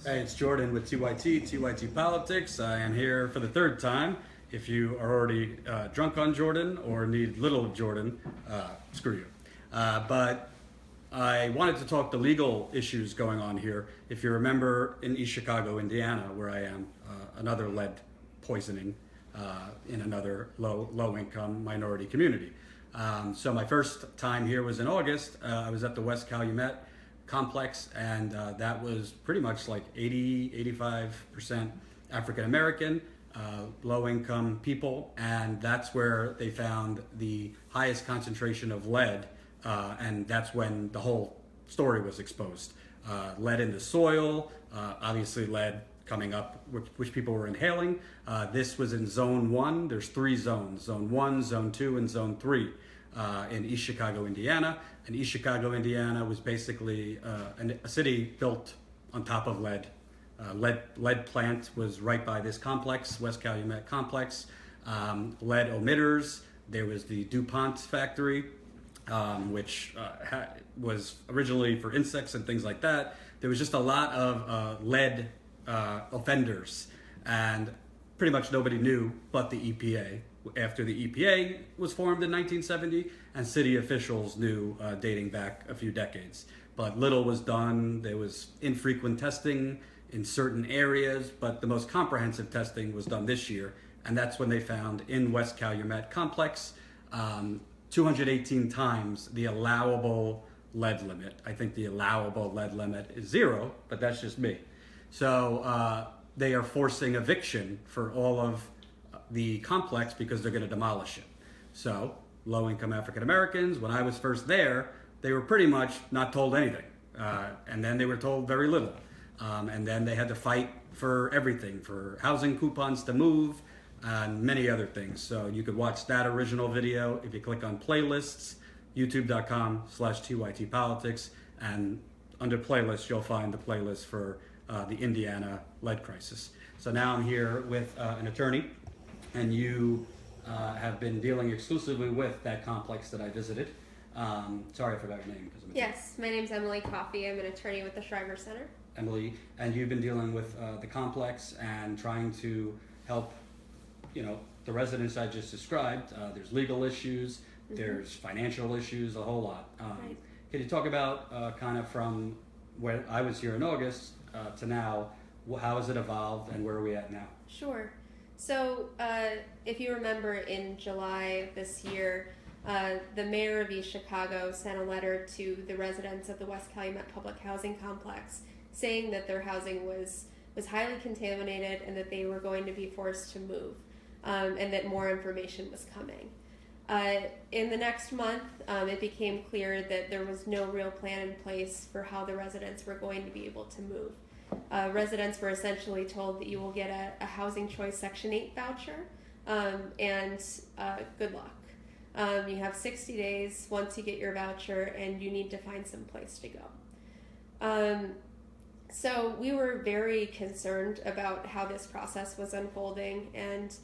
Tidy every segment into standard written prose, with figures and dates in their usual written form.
Hey, it's Jordan with TYT Politics. I am here for the third time. If you are already drunk on Jordan or need little of Jordan, screw you. But I wanted to talk the legal issues going on here. If you remember in East Chicago, Indiana, where I am, another lead poisoning in another low income minority community. So my first time here was in August. I was at the West Calumet complex, and that was pretty much like 85% African American, low income people, and that's where they found the highest concentration of lead, and that's when the whole story was exposed. Lead in the soil, obviously lead coming up, which people were inhaling. This was in Zone 1. There's 3 zones, Zone 1, Zone 2, and Zone 3 in East Chicago, Indiana. And East Chicago, Indiana was basically a city built on top of lead. Lead plant was right by this complex, West Calumet complex. Lead emitters, there was the DuPont factory, which was originally for insects and things like that. There was just a lot of lead offenders, and pretty much nobody knew but the EPA. After the EPA was formed in 1970, and city officials knew dating back a few decades. But little was done. There was infrequent testing in certain areas, but the most comprehensive testing was done this year, and that's when they found in West Calumet complex 218 times the allowable lead limit. I think the allowable lead limit is 0, but that's just me. So they are forcing eviction for all of the complex because they're going to demolish it. So low-income African Americans, when I was first there, they were pretty much not told anything, and then they were told very little, and then they had to fight for everything, for housing coupons to move, and many other things. So you could watch that original video if you click on playlists, youtube.com/TYT Politics, and under playlists you'll find the playlist for the Indiana lead crisis. So now I'm here with an attorney, and you have been dealing exclusively with that complex that I visited. Sorry, I forgot your name. Yes, my name's Emily Coffey. I'm an attorney with the Shriver Center. Emily, and you've been dealing with the complex and trying to help, the residents I just described. There's legal issues, there's financial issues, a whole lot. Right. Can you talk about kind of from where I was here in August to now, how has it evolved and where are we at now? Sure. So if you remember in July of this year, the mayor of East Chicago sent a letter to the residents of the West Calumet Public Housing Complex saying that their housing was highly contaminated and that they were going to be forced to move, and that more information was coming. In the next month, it became clear that there was no real plan in place for how the residents were going to be able to move. Residents were essentially told that you will get a Housing Choice Section 8 voucher, and good luck. You have 60 days once you get your voucher, and you need to find some place to go. So we were very concerned about how this process was unfolding, and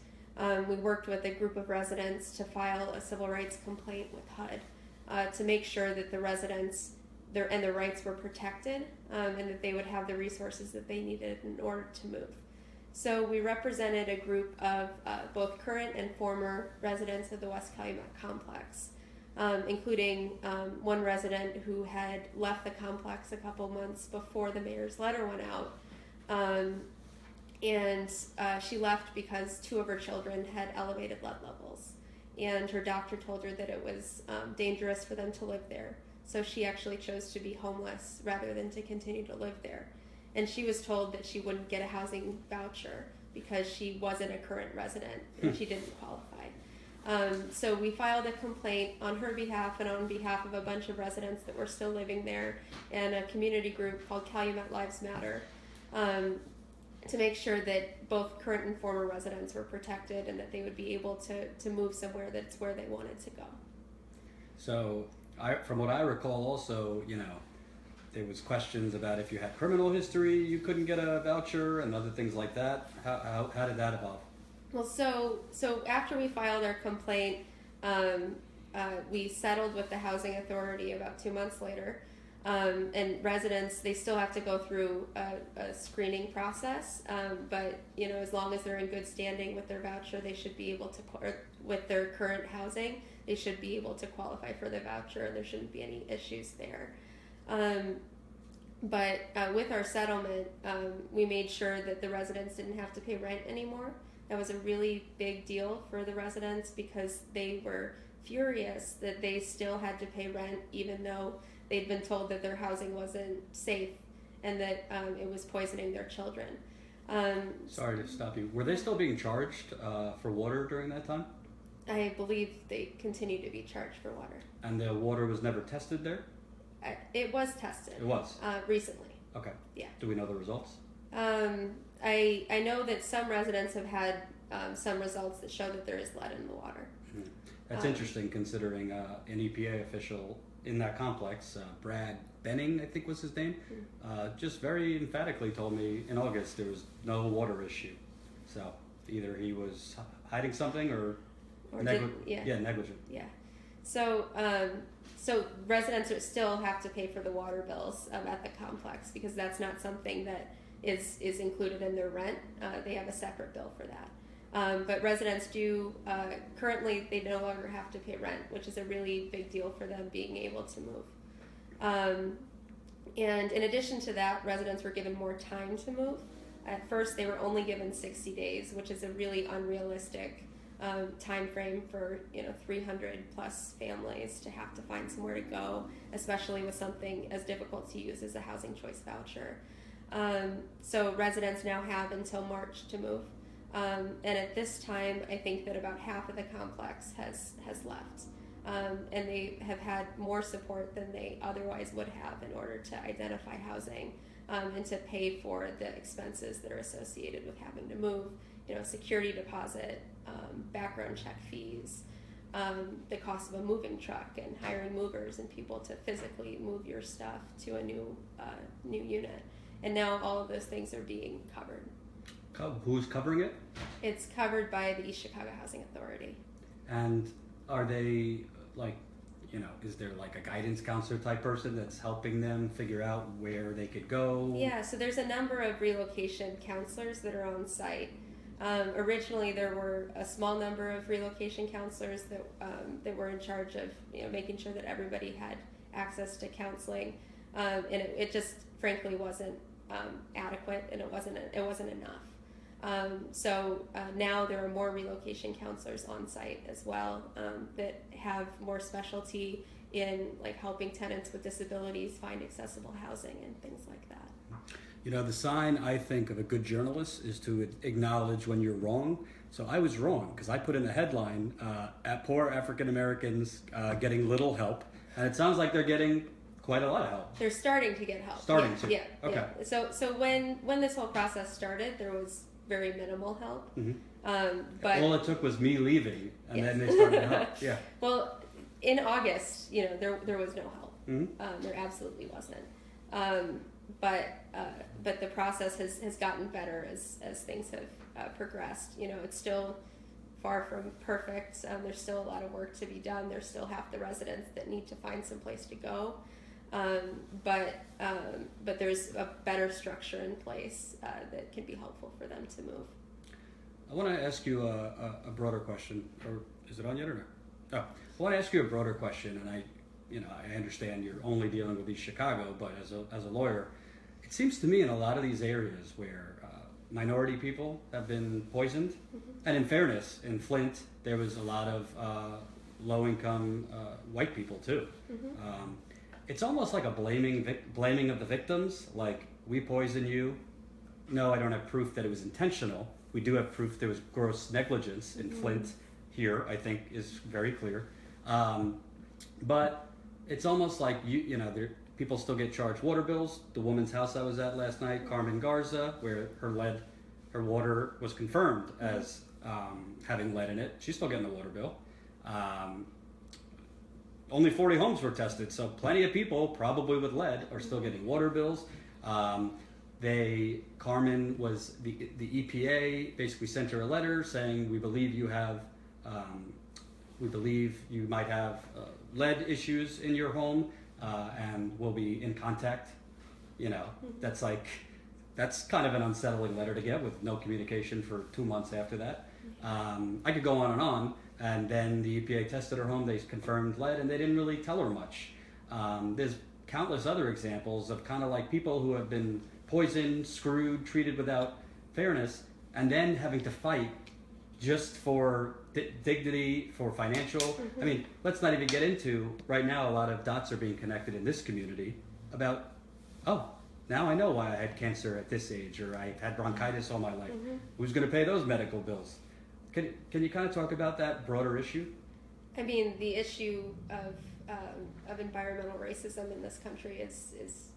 we worked with a group of residents to file a civil rights complaint with HUD to make sure that the residents their rights were protected, and that they would have the resources that they needed in order to move. So we represented a group of both current and former residents of the West Calumet complex, including one resident who had left the complex a couple months before the mayor's letter went out. And she left because 2 of her children had elevated lead levels, and her doctor told her that it was dangerous for them to live there. So she actually chose to be homeless rather than to continue to live there. And she was told that she wouldn't get a housing voucher because she wasn't a current resident and she didn't qualify. So we filed a complaint on her behalf and on behalf of a bunch of residents that were still living there, and a community group called Calumet Lives Matter, to make sure that both current and former residents were protected and that they would be able to move somewhere that's where they wanted to go. So from what I recall also, there was questions about if you had criminal history, you couldn't get a voucher and other things like that. How did that evolve? Well, so after we filed our complaint, we settled with the housing authority about 2 months later, And residents, they still have to go through a screening process, but as long as they're in good standing with their voucher, they should be able to, or with their current housing, they should be able to qualify for the voucher, and there shouldn't be any issues there. But with our settlement, we made sure that the residents didn't have to pay rent anymore. That was a really big deal for the residents because they were furious that they still had to pay rent even though they'd been told that their housing wasn't safe and that it was poisoning their children. Sorry to stop you. Were they still being charged for water during that time? I believe they continue to be charged for water. And the water was never tested there? It was tested. It was? Recently. Okay. Yeah. Do we know the results? I know that some residents have had some results that show that there is lead in the water. That's interesting considering an EPA official in that complex, Brad Benning, I think was his name, just very emphatically told me in August there was no water issue. So either he was hiding something or negligent. Yeah. So residents still have to pay for the water bills at the complex because that's not something that is included in their rent. They have a separate bill for that. But residents do, currently they no longer have to pay rent, which is a really big deal for them being able to move. And in addition to that, residents were given more time to move. At first they were only given 60 days, which is a really unrealistic time frame for 300 plus families to have to find somewhere to go, especially with something as difficult to use as a housing choice voucher. So residents now have until March to move. And at this time, I think that about half of the complex has left. And they have had more support than they otherwise would have in order to identify housing and to pay for the expenses that are associated with having to move, security deposit, background check fees, the cost of a moving truck and hiring movers and people to physically move your stuff to a new unit. And now all of those things are being covered. Who's covering it? It's covered by the East Chicago Housing Authority. And are they is there like a guidance counselor type person that's helping them figure out where they could go? Yeah, so there's a number of relocation counselors that are on site. Originally, there were a small number of relocation counselors that were in charge of making sure that everybody had access to counseling, and it just frankly wasn't adequate, and it wasn't enough. So now there are more relocation counselors on site as well that have more specialty in helping tenants with disabilities find accessible housing and things like that. The sign I think of a good journalist is to acknowledge when you're wrong. So I was wrong because I put in a headline, at poor African Americans getting little help, and it sounds like they're getting quite a lot of help. They're starting to get help. Yeah. Okay. Yeah. So when this whole process started, there was very minimal help. Mm-hmm. But all it took was me leaving, and then they started to help. Yeah. Well, in August, there was no help. Mm-hmm. There absolutely wasn't. But the process has gotten better as things have progressed. It's still far from perfect. There's still a lot of work to be done. There's still half the residents that need to find some place to go. But there's a better structure in place that can be helpful for them to move. I want to ask you a broader question, or is it on yet or no? Oh, I want to ask you a broader question, and I understand you're only dealing with East Chicago, but as a lawyer, it seems to me in a lot of these areas where minority people have been poisoned, and in fairness, in Flint there was a lot of low-income white people too. It's almost like a blaming of the victims, like we poison you. No, I don't have proof that it was intentional. We do have proof there was gross negligence in Flint. Here, I think, is very clear. But it's almost like people still get charged water bills. The woman's house I was at last night, Carmen Garza, where her water was confirmed as having lead in it. She's still getting the water bill. Only 40 homes were tested, so plenty of people, probably with lead, are still getting water bills. Carmen was the EPA basically sent her a letter saying we believe you might have lead issues in your home. and we'll be in contact. That's like, that's kind of an unsettling letter to get with no communication for 2 months after that. I could go on, and then the EPA tested her home, they confirmed lead, and they didn't really tell her much. There's countless other examples of kind of like people who have been poisoned, screwed, treated without fairness, and then having to fight just for dignity, for financial. I mean, let's not even get into, right now a lot of dots are being connected in this community about, oh, now I know why I had cancer at this age, or I've had bronchitis all my life. Who's going to pay those medical bills? Can you kind of talk about that broader issue? I mean, the issue of environmental racism in this country is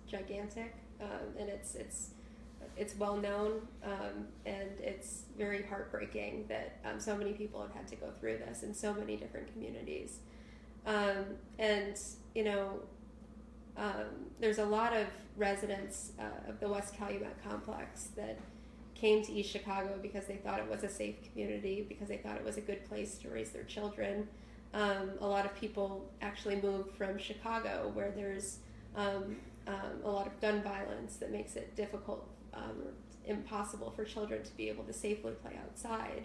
gigantic, and it's well known, and it's very heartbreaking that so many people have had to go through this in so many different communities. And there's a lot of residents of the West Calumet complex that came to East Chicago because they thought it was a safe community, because they thought it was a good place to raise their children. A lot of people actually moved from Chicago, where there's a lot of gun violence that makes it difficult or impossible for children to be able to safely play outside.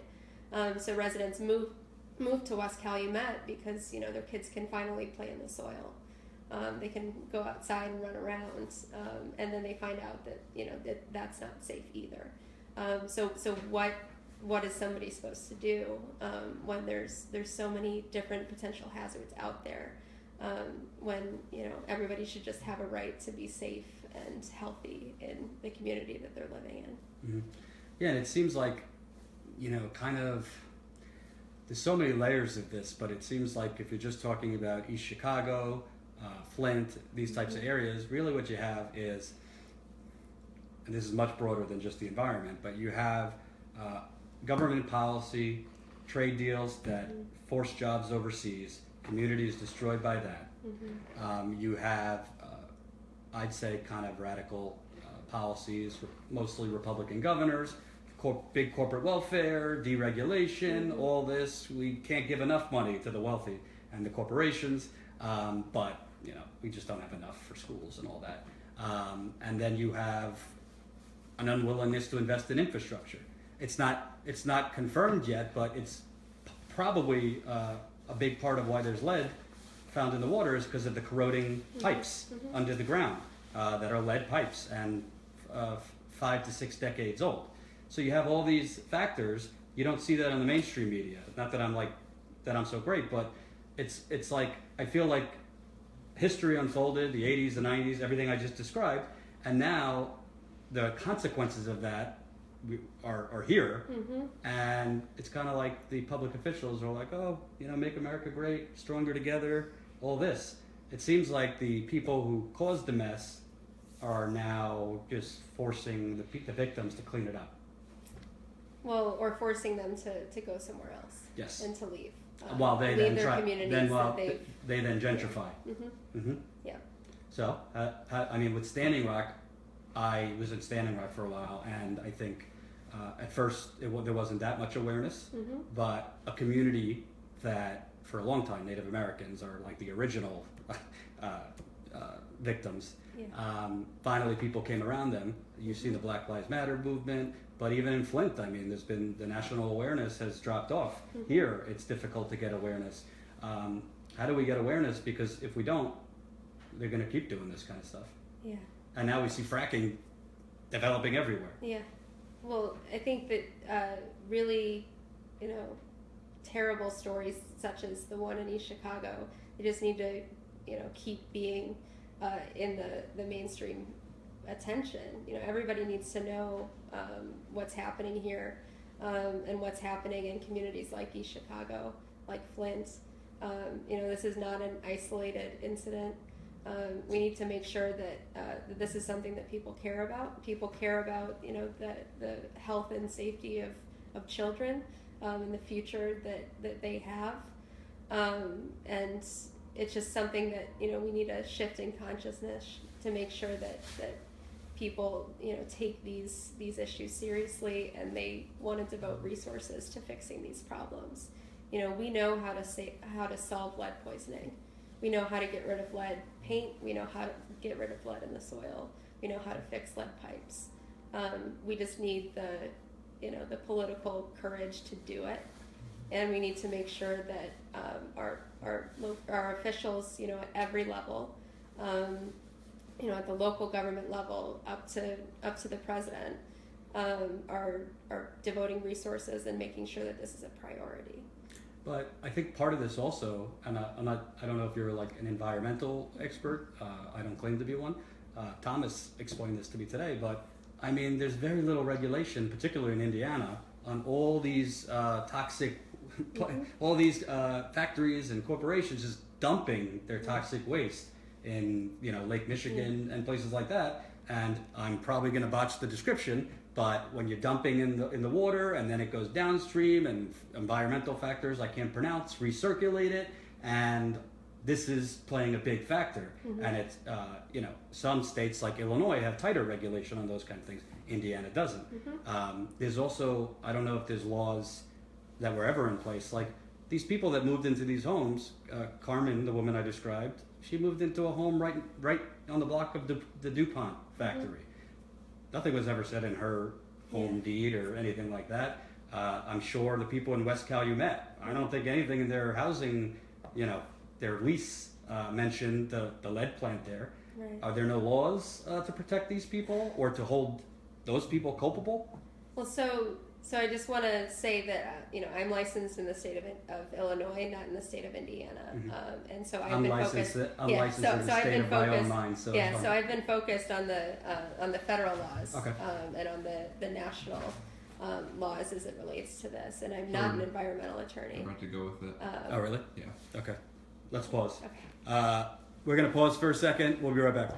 So residents moved to West Calumet because their kids can finally play in the soil. They can go outside and run around, and then they find out that that's not safe either. So what is somebody supposed to do when there's so many different potential hazards out there? When everybody should just have a right to be safe and healthy in the community that they're living in. Yeah, and it seems like kind of there's so many layers of this, but it seems like if you're just talking about East Chicago, Flint, these types of areas, really what you have is, and this is much broader than just the environment, but you have government policy, trade deals that force jobs overseas, communities destroyed by that. You have, I'd say, kind of radical policies, mostly Republican governors, big corporate welfare, deregulation, all this. We can't give enough money to the wealthy and the corporations, but we just don't have enough for schools and all that. And then you have an unwillingness to invest in infrastructure. It's not confirmed yet, but it's probably a big part of why there's lead found in the water is because of the corroding pipes under the ground that are lead pipes and 5 to 6 decades old. So you have all these factors. You don't see that on the mainstream media. Not that I'm so great, but it's like I feel like history unfolded, the 80s, the 90s, everything I just described, and now the consequences of that are here, and it's kind of like the public officials are like, oh, make America great, stronger together, all this. It seems like the people who caused the mess are now just forcing the victims to clean it up. Well, or forcing them to go somewhere else. Yes. And to leave. While they leave then their try, communities then that they then gentrify. Yeah. So, I mean, with Standing Rock, I was in Standing Rock for a while, and I think at first there wasn't that much awareness, but a community that for a long time Native Americans are like the original victims. Finally, people came around them. You've seen the Black Lives Matter movement, but even in Flint, I mean, there's been the national awareness has dropped off. Here, it's difficult to get awareness. How do we get awareness? Because if we don't, they're going to keep doing this kind of stuff. Yeah. And now we see fracking developing everywhere. Yeah. Well, I think that really, terrible stories such as the one in East Chicago, they just need to, keep being in the mainstream attention. Everybody needs to know what's happening here and what's happening in communities like East Chicago, like Flint. This is not an isolated incident. We need to make sure that this is something that people care about. People care about, the health and safety of children and the future that they have. And it's just something that, we need a shift in consciousness to make sure that people, take these issues seriously and they want to devote resources to fixing these problems. We know how to solve lead poisoning. We know how to get rid of lead paint. We know how to get rid of lead in the soil. We know how to fix lead pipes. We just need the political courage to do it, and we need to make sure that our officials, at every level, at the local government level, up to the president, are devoting resources and making sure that this is a priority. But I think part of this also, and I don't know if you're like an environmental expert. I don't claim to be one. Thomas explained this to me today, but I mean, there's very little regulation, particularly in Indiana, on all these toxic, all these factories and corporations just dumping their toxic waste in Lake Michigan and places like that. And I'm probably going to botch the description, but when you're dumping in the water and then it goes downstream and environmental factors I can't pronounce recirculate it, and this is playing a big factor. And it's some states like Illinois have tighter regulation on those kind of things. Indiana doesn't. There's also, I don't know if there's laws that were ever in place, like these people that moved into these homes. Carmen, the woman I described, she moved into a home right on the block of the DuPont factory. Nothing was ever said in her home deed or anything like that. I'm sure the people in West Calumet, I don't think anything in their housing, their lease mentioned the lead plant there. Right. Are there no laws to protect these people or to hold those people culpable? Well, so I just want to say that I'm licensed in the state of Illinois, not in the state of Indiana, and so I've been focused. I'm licensed in the state of my own mind. So I've been focused on the federal laws, and on the national laws as it relates to this. And I'm not an environmental attorney. I'm about to go with it. Oh, really? Yeah. Okay. Let's pause. Okay. We're going to pause for a second. We'll be right back.